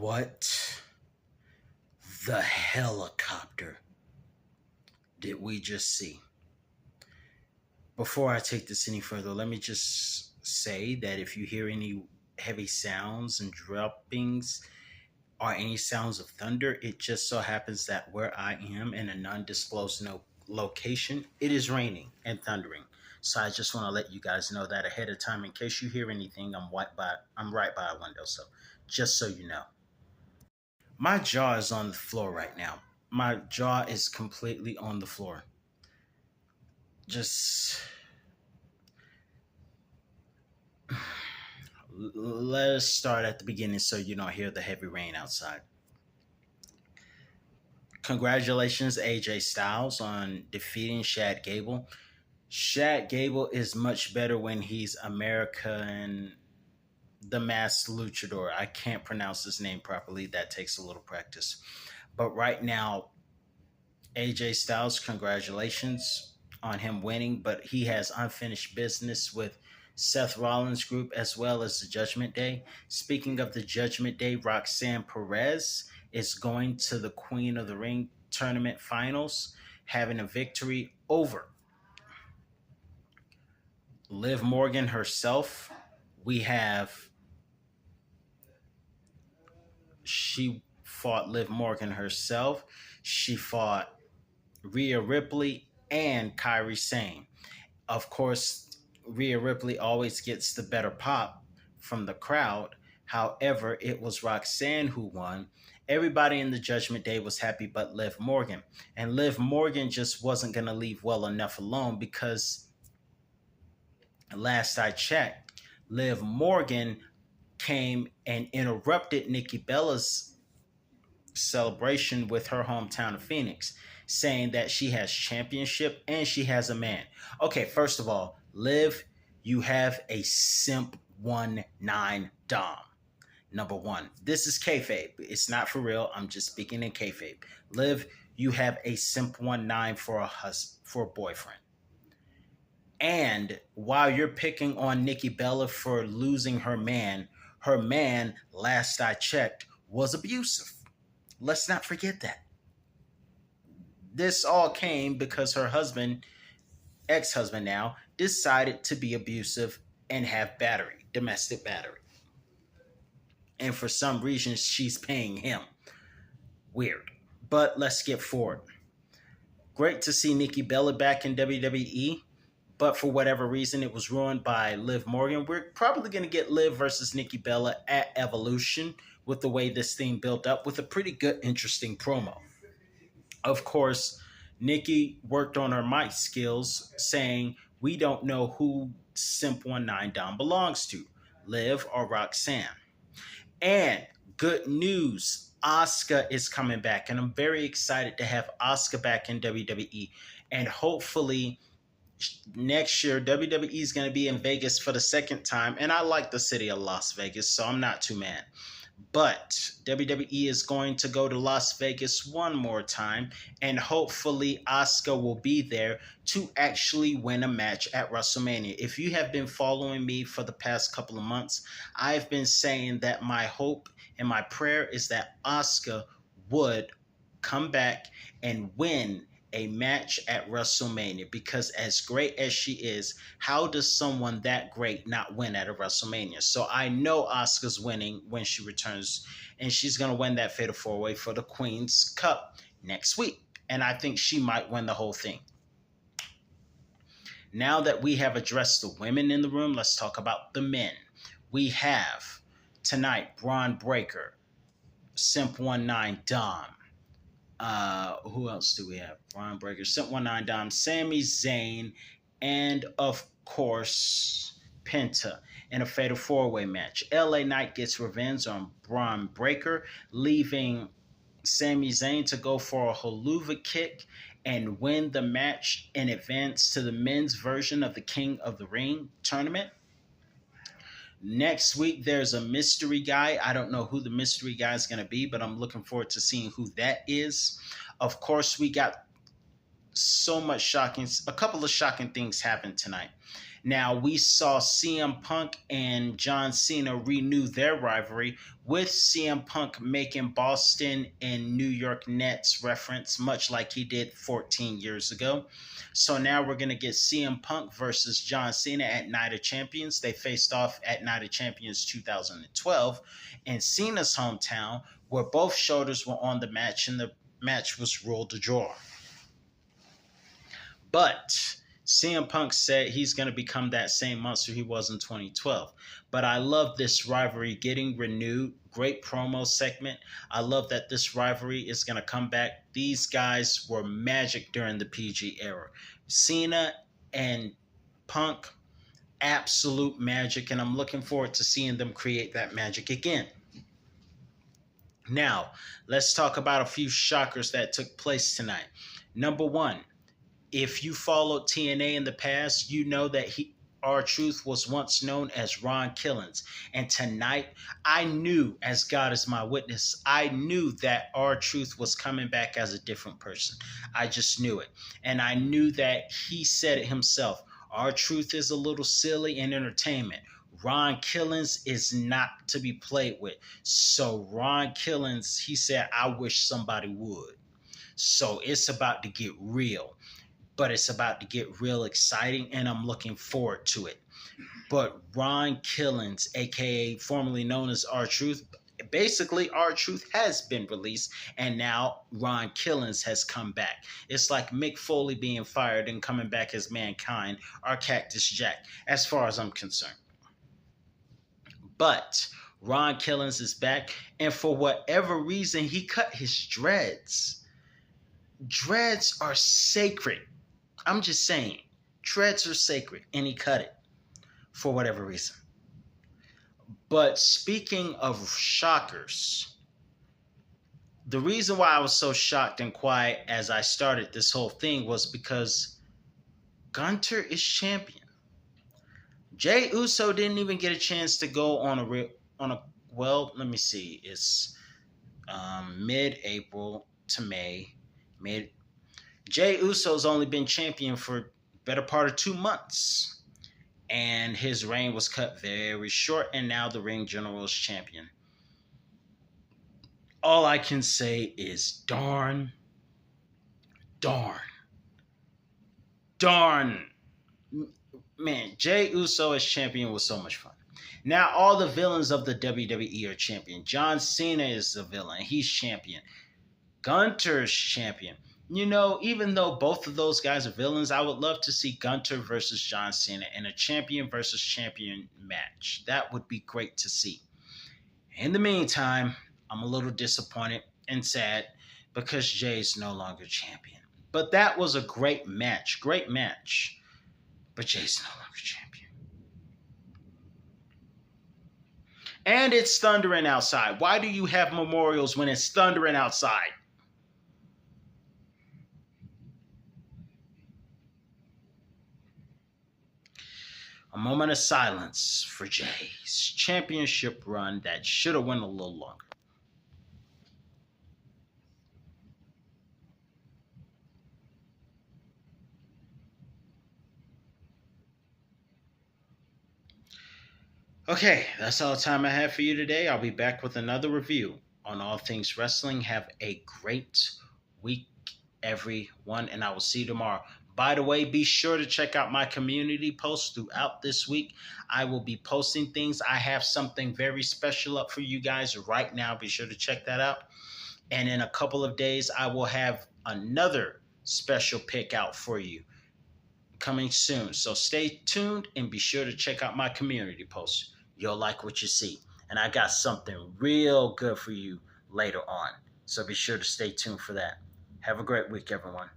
What the helicopter did we just see? Before I take this any further, let me just say that if you hear any heavy sounds and droppings or any sounds of thunder, it just so happens that where I am in a non-disclosed location, it is raining and thundering. So I just want to let you guys know that ahead of time in case you hear anything. I'm right by a window, so just so you know. My jaw is on the floor right now. My jaw is completely on the floor. Just let us start at the beginning so you don't hear the heavy rain outside. Congratulations, AJ Styles, on defeating Shad Gable. Shad Gable is much better when he's American, the masked luchador. I can't pronounce his name properly. That takes a little practice. But right now, AJ Styles, congratulations on him winning, but he has unfinished business with Seth Rollins' group as well as the Judgment Day. Speaking of the Judgment Day, Roxanne Perez is going to the Queen of the Ring tournament finals, having a victory over Liv Morgan herself. She fought Liv Morgan herself. She fought Rhea Ripley and Kairi Sane. Of course, Rhea Ripley always gets the better pop from the crowd. However, it was Roxanne who won. Everybody in the Judgment Day was happy but Liv Morgan. And Liv Morgan just wasn't going to leave well enough alone because last I checked, Liv Morgan came and interrupted Nikki Bella's celebration with her hometown of Phoenix, saying that she has championship and she has a man. Okay, first of all, Liv, you have a simp 1-9 Dom. Number one, this is kayfabe. It's not for real. I'm just speaking in kayfabe. Liv, you have a simp 1-9 for a boyfriend. And while you're picking on Nikki Bella for losing her man, last I checked, was abusive. Let's not forget that. This all came because her husband, ex-husband now, decided to be abusive and have domestic battery. And for some reason, she's paying him. Weird. But let's skip forward. Great to see Nikki Bella back in WWE. But for whatever reason, it was ruined by Liv Morgan. We're probably going to get Liv versus Nikki Bella at Evolution with the way this thing built up with a pretty good, interesting promo. Of course, Nikki worked on her mic skills, saying, we don't know who Simp 19 Dom belongs to, Liv or Roxanne. And good news, Asuka is coming back. And I'm very excited to have Asuka back in WWE. And hopefully next year, WWE is going to be in Vegas for the second time. And I like the city of Las Vegas, so I'm not too mad. But WWE is going to go to Las Vegas one more time. And hopefully Asuka will be there to actually win a match at WrestleMania. If you have been following me for the past couple of months, I've been saying that my hope and my prayer is that Asuka would come back and win a match at WrestleMania, because as great as she is, how does someone that great not win at a WrestleMania? So I know Asuka's winning when she returns, and she's going to win that Fatal 4-Way for the Queen's Cup next week. And I think she might win the whole thing. Now that we have addressed the women in the room, let's talk about the men. We have tonight Braun Breaker, Simp 19 Dom. Who else do we have? Braun Breaker, Simp 19 Dom, Sami Zayn, and of course Penta in a Fatal 4-Way match. LA Knight gets revenge on Braun Breaker, leaving Sami Zayn to go for a haluva kick and win the match and advance to the men's version of the King of the Ring tournament. Next week, there's a mystery guy. I don't know who the mystery guy is going to be, but I'm looking forward to seeing who that is. Of course, we got a couple of shocking things happened tonight. Now, we saw CM Punk and John Cena renew their rivalry, with CM Punk making Boston and New York Nets reference, much like he did 14 years ago. So now we're going to get CM Punk versus John Cena at Night of Champions. They faced off at Night of Champions 2012 in Cena's hometown, where both shoulders were on the match and the match was ruled a draw. But CM Punk said he's going to become that same monster he was in 2012. But I love this rivalry getting renewed. Great promo segment. I love that this rivalry is going to come back. These guys were magic during the PG era. Cena and Punk, absolute magic. And I'm looking forward to seeing them create that magic again. Now, let's talk about a few shockers that took place tonight. Number one, if you followed TNA in the past, you know that R-Truth was once known as Ron Killings. And tonight, I knew, as God is my witness, I knew that R-Truth was coming back as a different person. I just knew it. And I knew that he said it himself. R-Truth is a little silly in entertainment. Ron Killings is not to be played with. So Ron Killings, he said, I wish somebody would. So it's about to get real. But it's about to get real exciting, and I'm looking forward to it. But Ron Killings, aka formerly known as R-Truth, basically R-Truth has been released, and now Ron Killings has come back. It's like Mick Foley being fired and coming back as Mankind or Cactus Jack, as far as I'm concerned. But Ron Killings is back, and for whatever reason, he cut his dreads. Dreads are sacred. I'm just saying, dreads are sacred, and he cut it for whatever reason. But speaking of shockers, the reason why I was so shocked and quiet as I started this whole thing was because Gunther is champion. Jey Uso didn't even get a chance to go on well, let me see, it's mid-April to May, Jey Uso's only been champion for better part of 2 months. And his reign was cut very short, and now the ring general is champion. All I can say is darn. Man, Jey Uso as champion was so much fun. Now all the villains of the WWE are champion. John Cena is the villain. He's champion. Gunther's champion. You know, even though both of those guys are villains, I would love to see Gunther versus John Cena in a champion versus champion match. That would be great to see. In the meantime, I'm a little disappointed and sad because Jay's no longer champion. But that was a great match. But Jay's no longer champion. And it's thundering outside. Why do you have memorials when it's thundering outside? A moment of silence for Jay's championship run that should have went a little longer. Okay, that's all the time I have for you today. I'll be back with another review on all things wrestling. Have a great week, everyone, and I will see you tomorrow. By the way, be sure to check out my community posts throughout this week. I will be posting things. I have something very special up for you guys right now. Be sure to check that out. And in a couple of days, I will have another special pick out for you coming soon. So stay tuned and be sure to check out my community posts. You'll like what you see. And I got something real good for you later on. So be sure to stay tuned for that. Have a great week, everyone.